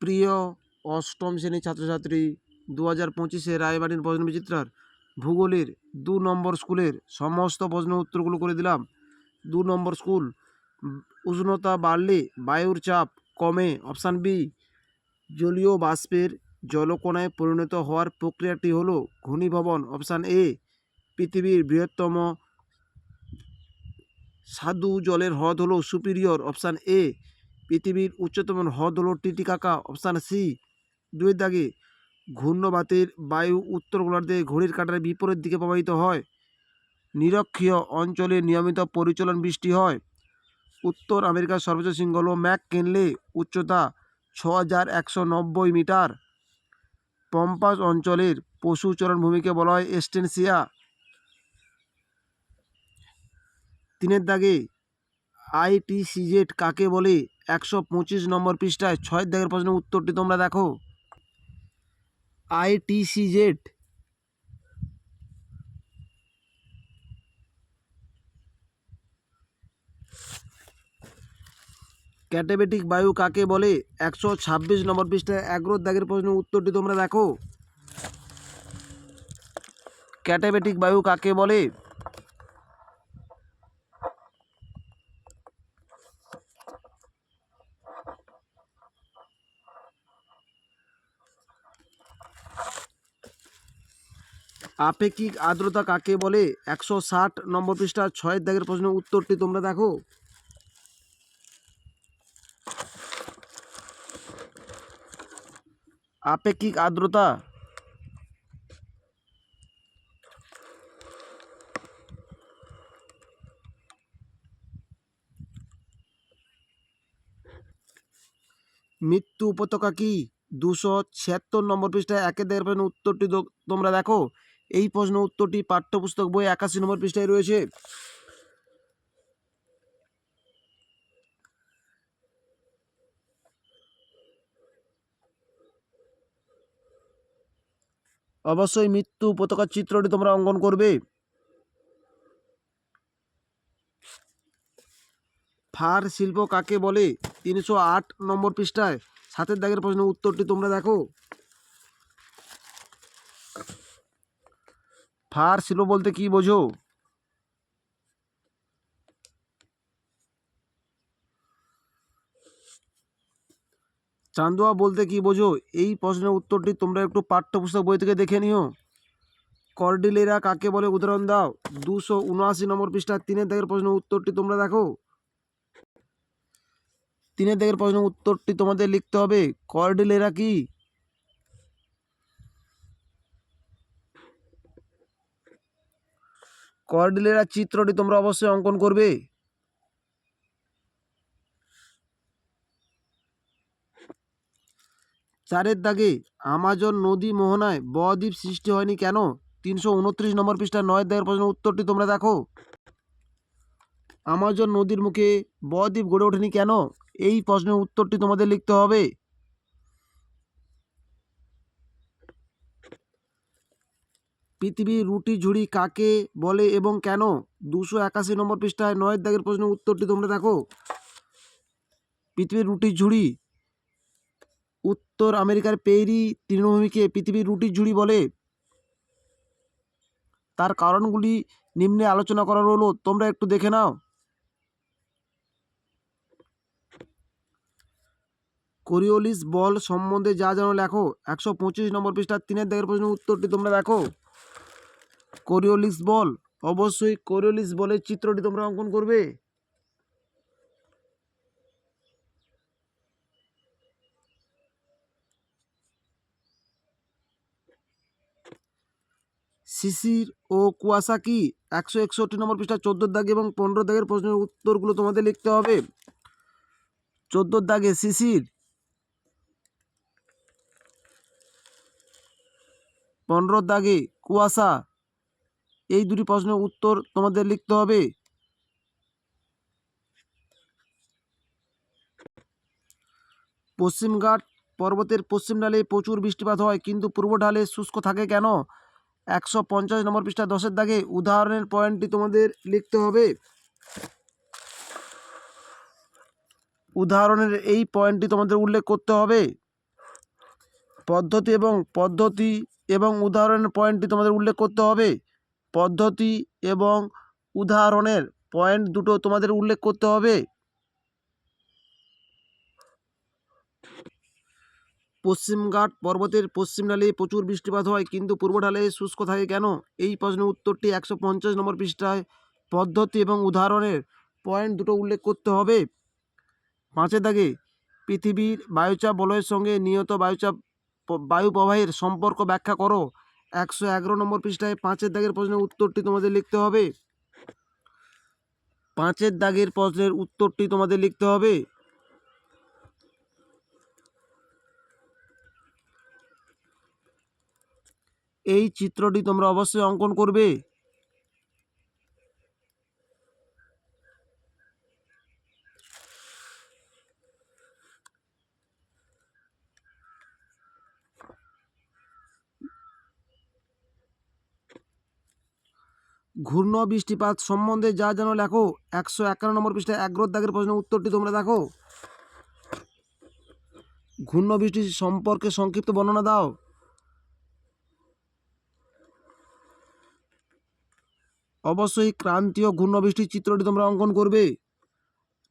প্রিয় অষ্টম শ্রেণীর ছাত্রছাত্রী, 2025-এ রায়বাড়ির প্রশ্নবিচিত্রার ভূগোলের 2 নম্বর স্কুলের সমস্ত প্রশ্নের উত্তরগুলো করে দিলাম। 2 নম্বর স্কুল, উষ্ণতা বাড়লে বায়ুর চাপ কমে। অপশান বি, জলীয় বাষ্পের জলকণায় পরিণত হওয়ার প্রক্রিয়াটি হলো ঘনীভবন। অপশান এ, পৃথিবীর বৃহত্তম স্বাদু জলের হ্রদ হলো সুপিরিয়র। অপশান এ, পৃথিবীর উচ্চতম হ্রদ হলো টিটিকাকা। অপশান সি, 2 দাগে, ঘূর্ণবাতের বায়ু উত্তর গোলার্ধে ঘড়ির কাঁটার বিপরীত দিকে প্রবাহিত হয়। নিরক্ষীয় অঞ্চলে নিয়মিত পরিচলন বৃষ্টি হয়। উত্তর আমেরিকার সর্বোচ্চ শৃঙ্গ হল ম্যাককিনলে, উচ্চতা 6190 মিটার। পম্পাস অঞ্চলের পশু চরণ ভূমিকে বলা হয় এস্টেনসিয়া। 3 দাগে, ITCZ কাকে বলে? 125 নম্বর পৃষ্ঠায় 6 দাগের প্রশ্নের উত্তরটি তোমরা দেখো। ITCZ ক্যাটাবেটিক বায়ু কাকে বলে? 126 নম্বর পৃষ্ঠায় 11 দাগের প্রশ্নের উত্তরটি তোমরা দেখো। ক্যাটাবেটিক বায়ু কাকে বলে? আপেক্ষিক আর্দ্রতা কাকে বলে? 160 নম্বর পৃষ্ঠা 6 দাগের প্রশ্নের উত্তরটি তোমরা দেখো। আপেক্ষিক আর্দ্রতা মৃত্যু উপত্যকা কি? 276 নম্বর পৃষ্ঠায় 1 দাগের প্রশ্নের উত্তরটি তোমরা দেখো। এই প্রশ্ন উত্তরটি পাঠ্যপুস্তক বই 81 নম্বর পৃষ্ঠায় রয়েছে। অবশ্যই মৃত্যু উপত্যকার চিত্রটি তোমরা অঙ্কন করবে। ফার শিল্প কাকে বলে? 308 নম্বর পৃষ্ঠায় 7 দাগের প্রশ্নের উত্তরটি তোমরা দেখো। ফার শিল্প বলতে কি বোঝো? চান্দুয়া বলতে কি বোঝো? এই প্রশ্নের উত্তরটি তোমরা একটু পাঠ্যপুস্তক বই থেকে দেখে নিও। কর্ডিলেরা কাকে বলে? উদাহরণ দাও। 279 নম্বর পৃষ্ঠা 3 দাগের প্রশ্নের উত্তরটি তোমরা দেখো। 3 দাগের প্রশ্নের উত্তরটি তোমাদের লিখতে হবে। কর্ডিলেরা কি? কর্ডিলেরা চিত্রটি তোমরা অবশ্যই অঙ্কন করবে। চারের দাগে, আমাজন নদী মোহনায় বদ্বীপ সৃষ্টি হয়নি কেন? 329 নম্বর পৃষ্ঠা 9 দাগের প্রশ্নের উত্তরটি তোমরা দেখো। আমাজন নদীর মুখে বদ্বীপ গড়ে ওঠেনি কেন? এই প্রশ্নের উত্তরটি তোমাদের লিখতে হবে। পৃথিবীর রুটি ঝুড়ি কাকে বলে এবং কেন? 281 নম্বর পৃষ্ঠায় 9 দাগের প্রশ্নের উত্তরটি তোমরা দেখো। পৃথিবীর রুটি ঝুড়ি, উত্তর আমেরিকার পেরি তৃণভূমিকে পৃথিবীর রুটির ঝুড়ি বলে। তার কারণগুলি নিম্নে আলোচনা করা হলো, তোমরা একটু দেখে নাও। কোরিওলিস বল সম্বন্ধে যা জানো লেখো। 125 নম্বর পৃষ্ঠা 3 দাগের প্রশ্নের উত্তরটি তোমরা দেখো। কোরিওলিস বল, অবশ্যই কোরিওলিস বলের চিত্রটি তোমরা অঙ্কন করবে। শিশির ও কুয়াশা কি? 161 নম্বর পৃষ্ঠা 14 দাগে এবং 15 দাগের প্রশ্নের উত্তরগুলো তোমাদের লিখতে হবে। 14 দাগে শিশির, 15 দাগে কুয়াশা, এই দুটি প্রশ্নের উত্তর তোমাদের লিখতে হবে। পশ্চিমঘাট পর্বতের পশ্চিম ঢালে প্রচুর বৃষ্টিপাত হয় কিন্তু পূর্ব ঢালে শুষ্ক থাকে কেন? 150 নম্বর পৃষ্ঠা 10 দাগে উদাহরণের পয়েন্টটি তোমাদের লিখতে হবে। উদাহরণের এই পয়েন্টটি তোমাদের উল্লেখ করতে হবে। পদ্ধতি এবং উদাহরণের পয়েন্টটি তোমাদের উল্লেখ করতে হবে। পদ্ধতি এবং উদাহরণের পয়েন্ট দুটো তোমাদের উল্লেখ করতে হবে। পশ্চিমঘাট পর্বতের পশ্চিম ঢালে প্রচুর বৃষ্টিপাত হয় কিন্তু পূর্ব ঢালে শুষ্ক থাকে কেন? এই প্রশ্নের উত্তরটি 150 নম্বর পৃষ্ঠায় পদ্ধতি এবং উদাহরণের পয়েন্ট দুটো উল্লেখ করতে হবে। 5 দাগে পৃথিবীর বায়ুচাপ বলয়ের সঙ্গে নিয়ত বায়ু প্রবাহের সম্পর্ক ব্যাখ্যা করো। 111 নম্বর পৃষ্ঠায় 5 দাগের প্রশ্নের উত্তরটি তোমাদের লিখতে হবে। 5 দাগের প্রশ্নের উত্তরটি তোমাদের লিখতে হবে। এই চিত্রটি তোমরা অবশ্যই অঙ্কন করবে। ঘূর্ণ বৃষ্টিপাত সম্বন্ধে যা জানো লেখো। 151 নম্বর পৃষ্ঠায় 11 দাগের প্রশ্নের উত্তরটি তোমরা দেখো। ঘূর্ণ বৃষ্টি সম্পর্কে সংক্ষিপ্ত বর্ণনা দাও। অবশ্যই ক্রান্তীয় ঘূর্ণবৃষ্টির চিত্রটি তোমরা অঙ্কন করবে।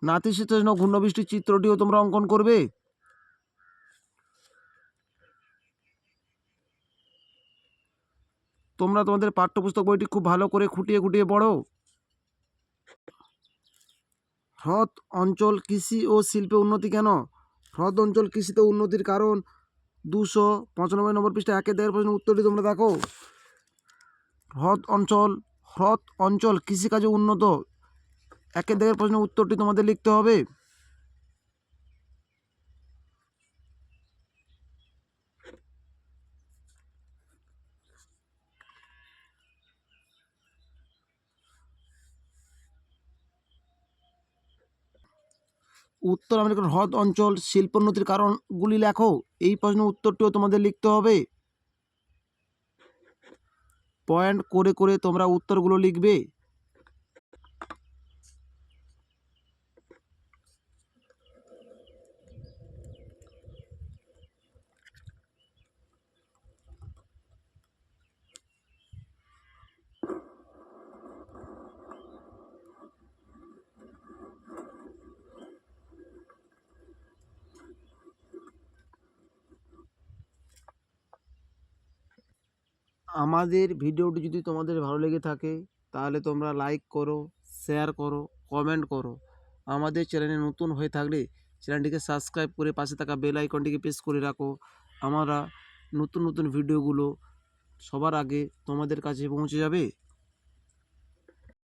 নাতিশীতোষ্ণ ঘূর্ণবৃষ্টির চিত্রটিও তোমরা অঙ্কন করবে। তোমরা তোমাদের পাঠ্যপুস্তক বইটি খুব ভালো করে খুঁটিয়ে খুঁটিয়ে পড়ো। হ্রদ অঞ্চল কৃষি ও শিল্পে উন্নতি কেন? হ্রদ অঞ্চল কৃষিতে উন্নতির কারণ 295 নম্বর পৃষ্ঠায় 1 দাগের প্রশ্নের উত্তরটি তোমরা দেখো। হ্রদ অঞ্চল কৃষিকাজে উন্নত। 1 দাগের প্রশ্নের উত্তরটি তোমাদের লিখতে হবে। উত্তর আমেরিকার হ্রদ অঞ্চল শিল্পোন্নতির কারণগুলি লেখো। এই প্রশ্নের উত্তরটিও তোমাদের লিখতে হবে। পয়েন্ট করে করে তোমরা উত্তরগুলো লিখবে। আমাদের ভিডিওটি যদি তোমাদের ভালো লেগে থাকে তাহলে তোমরা লাইক করো, শেয়ার করো, কমেন্ট করো। আমাদের চ্যানেলে নতুন হয়ে থাকলে চ্যানেলটিকে সাবস্ক্রাইব করে পাশে থাকা বেল আইকনটিকে প্রেস করে রাখো। আমরা নতুন নতুন ভিডিওগুলো সবার আগে তোমাদের কাছে পৌঁছে যাবে।